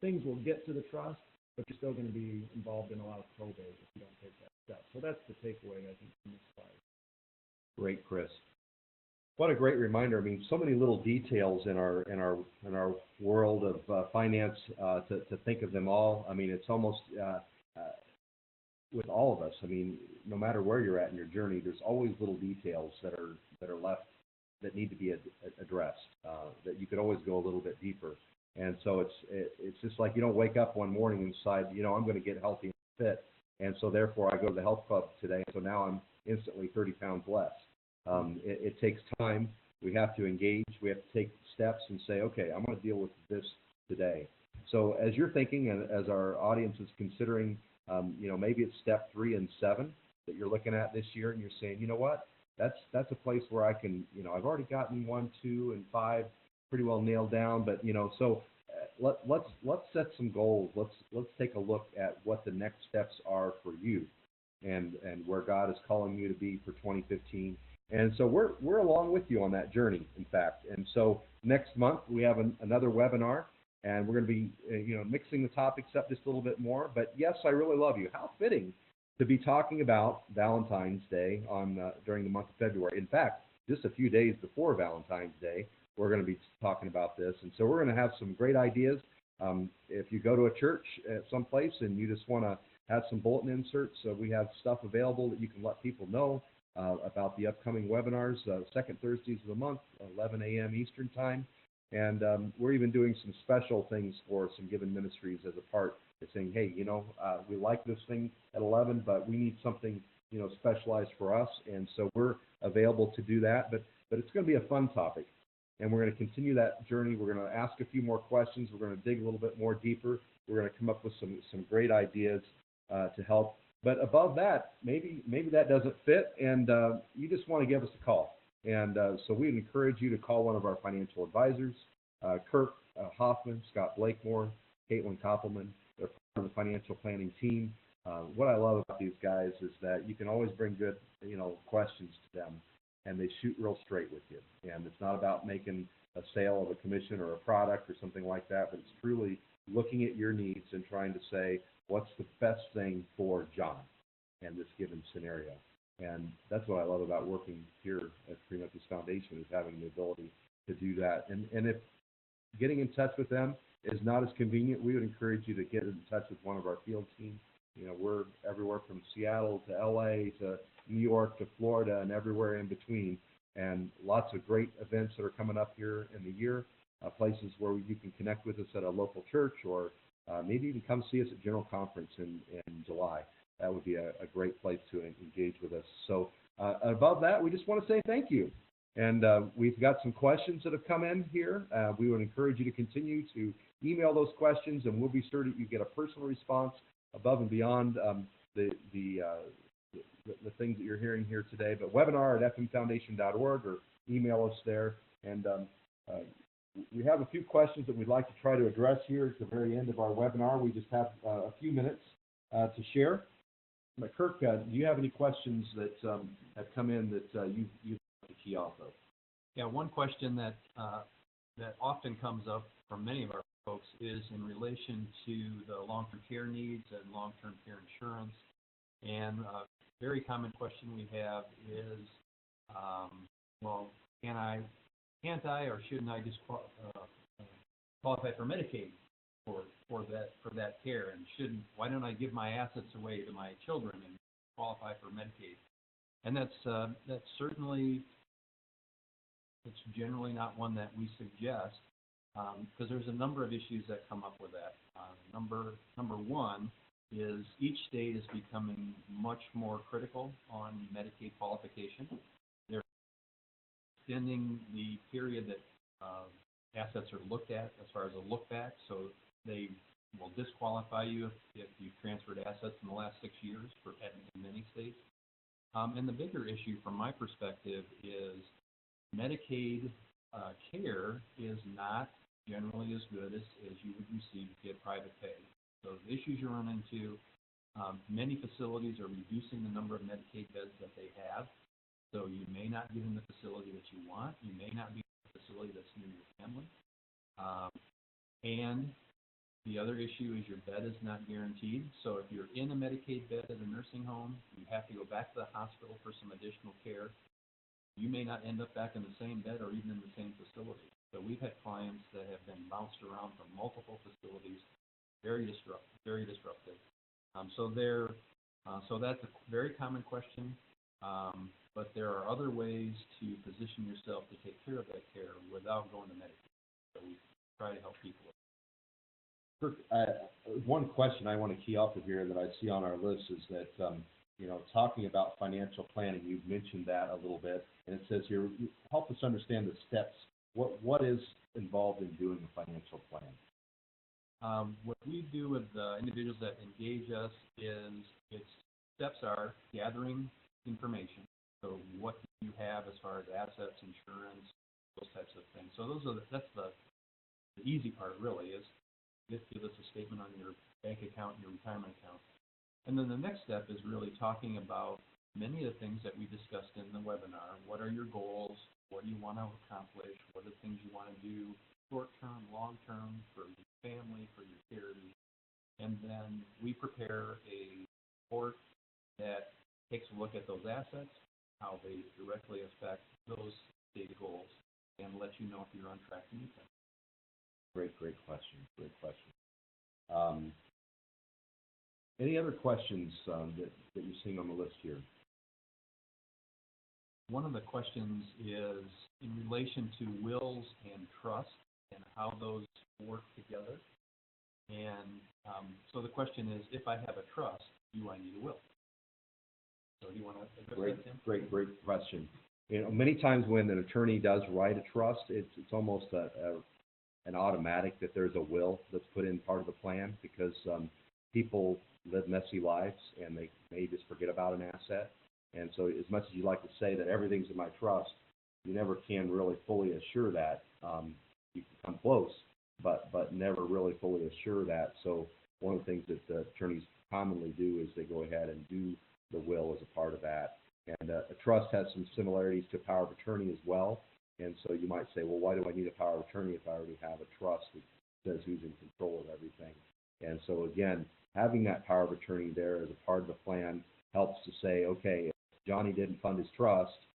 things will get to the trust, but you're still going to be involved in a lot of probate if you don't take that step. So that's the takeaway, I think, from this slide. Great, Chris. What a great reminder. I mean, so many little details in our world of finance to think of them all. I mean, it's almost with all of us. I mean, no matter where you're at in your journey, there's always little details that are left that need to be addressed. That you could always go a little bit deeper. And so it's just like you don't wake up one morning and decide, I'm going to get healthy and fit, and so therefore I go to the health club today. So now I'm instantly 30 pounds less. It takes time. We have to engage. We have to take steps and say, okay, I'm going to deal with this today. So as you're thinking, and as our audience is considering, maybe it's step 3 and 7 that you're looking at this year, and you're saying, you know what, that's a place where I can, I've already gotten 1, 2, and 5 pretty well nailed down, but so let's set some goals. Let's take a look at what the next steps are for you, and where God is calling you to be for 2015. And so we're along with you on that journey, in fact. And so next month we have another webinar, and we're going to be mixing the topics up just a little bit more. But yes, I really love you. How fitting to be talking about Valentine's Day during the month of February. In fact, just a few days before Valentine's Day, we're going to be talking about this. And so we're going to have some great ideas. If you go to a church at some place and you just want to have some bulletin inserts, we have stuff available that you can let people know about the upcoming webinars, second Thursdays of the month, 11 a.m. Eastern Time. And we're even doing some special things for some given ministries as a part of saying, hey, we like this thing at 11, but we need something, specialized for us. And so we're available to do that. But it's going to be a fun topic. And we're going to continue that journey. We're going to ask a few more questions. We're going to dig a little bit more deeper. We're going to come up with some great ideas to help. But above that, maybe that doesn't fit, and you just want to give us a call. And so we'd encourage you to call one of our financial advisors, Kirk Hoffman, Scott Blakemore, Caitlin Koppelman. They're part of the financial planning team. What I love about these guys is that you can always bring good, questions to them, and they shoot real straight with you. And it's not about making a sale of a commission or a product or something like that, but it's truly looking at your needs and trying to say, what's the best thing for John in this given scenario? And that's what I love about working here at Free Methodist Foundation, is having the ability to do that. And if getting in touch with them is not as convenient, we would encourage you to get in touch with one of our field teams. We're everywhere from Seattle to LA to New York to Florida and everywhere in between. And lots of great events that are coming up here in the year, places where you can connect with us at a local church, or maybe even come see us at General Conference in July. That would be a great place to engage with us. So above that, we just want to say thank you. And we've got some questions that have come in here. We would encourage you to continue to email those questions, and we'll be sure that you get a personal response above and beyond the things that you're hearing here today. But webinar@fmfoundation.org, or email us there. And we have a few questions that we'd like to try to address here at the very end of our webinar. We just have a few minutes to share. But Kirk, do you have any questions that have come in that you'd like to key off of? Yeah, one question that often comes up from many of our folks is in relation to the long-term care needs and long-term care insurance. And a very common question we have is, well, can't I or shouldn't I just qualify for Medicaid for that care, and why don't I give my assets away to my children and qualify for Medicaid? And that's certainly, it's generally not one that we suggest, because there's a number of issues that come up with that. Number one is each state is becoming much more critical on Medicaid qualification. They're extending the period that assets are looked at as far as a look back, so they will disqualify you if you've transferred assets in the last 6 years in many states. And the bigger issue from my perspective is Medicaid care is not generally as good as you would receive via private pay. So the issues you run into, many facilities are reducing the number of Medicaid beds that they have. So you may not get in the facility that you want. You may not be in a facility that's near your family. And the other issue is your bed is not guaranteed. So if you're in a Medicaid bed at a nursing home, you have to go back to the hospital for some additional care. You may not end up back in the same bed or even in the same facility. So we've had clients that have been bounced around from multiple facilities, very disruptive. So that's a very common question. But there are other ways to position yourself to take care of that care without going to Medicaid. So we try to help people. Kirk, one question I want to key off of here that I see on our list is that, talking about financial planning, you've mentioned that a little bit, and it says here, help us understand the steps. What is involved in doing a financial plan? What we do with individuals that engage us is its steps are gathering information. So what do you have as far as assets, insurance, those types of things. So that's the easy part really, is give us a statement on your bank account and your retirement account. And then the next step is really talking about many of the things that we discussed in the webinar. What are your goals? What do you want to accomplish? What are the things you want to do short-term, long-term, for your family, for your charity? And then we prepare a report that takes a look at those assets, how they directly affect those stated goals, and let you know if you're on track to meet them. Great question. Any other questions that you're seeing on the list here? One of the questions is in relation to wills and trust and how those work together. And so the question is, if I have a trust, do I need a will? So do you want to address that, Tim? Great question. You know, many times when an attorney does write a trust, it's almost an automatic that there's a will that's put in part of the plan, because people live messy lives and they may just forget about an asset. And so as much as you like to say that everything's in my trust, you never can really fully assure that. You can come close, but never really fully assure that. So one of the things that the attorneys commonly do is they go ahead and do the will as a part of that. And a trust has some similarities to power of attorney as well. And so you might say, well, why do I need a power of attorney if I already have a trust that says who's in control of everything? And so again, having that power of attorney there as a part of the plan helps to say, okay, if Johnny didn't fund his trust,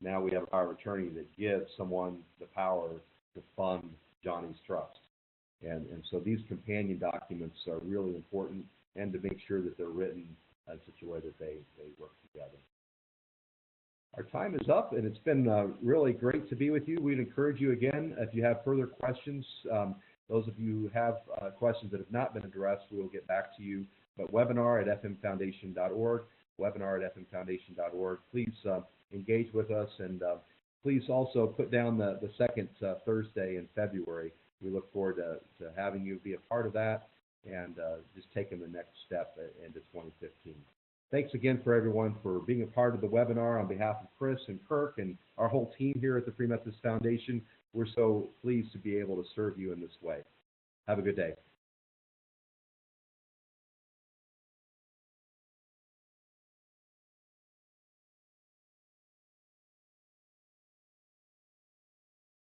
now we have a power of attorney that gives someone the power to fund Johnny's trust. And so these companion documents are really important, and to make sure that they're written in such a way that they work together. Our time is up, and it's been really great to be with you. We'd encourage you again, if you have further questions, those of you who have questions that have not been addressed, we will get back to you. But webinar@fmfoundation.org, webinar@fmfoundation.org. Please engage with us, and please also put down the second Thursday in February. We look forward to having you be a part of that and just taking the next step into 2015. Thanks again for everyone for being a part of the webinar. On behalf of Chris and Kirk and our whole team here at the Free Methodist Foundation, we're so pleased to be able to serve you in this way. Have a good day.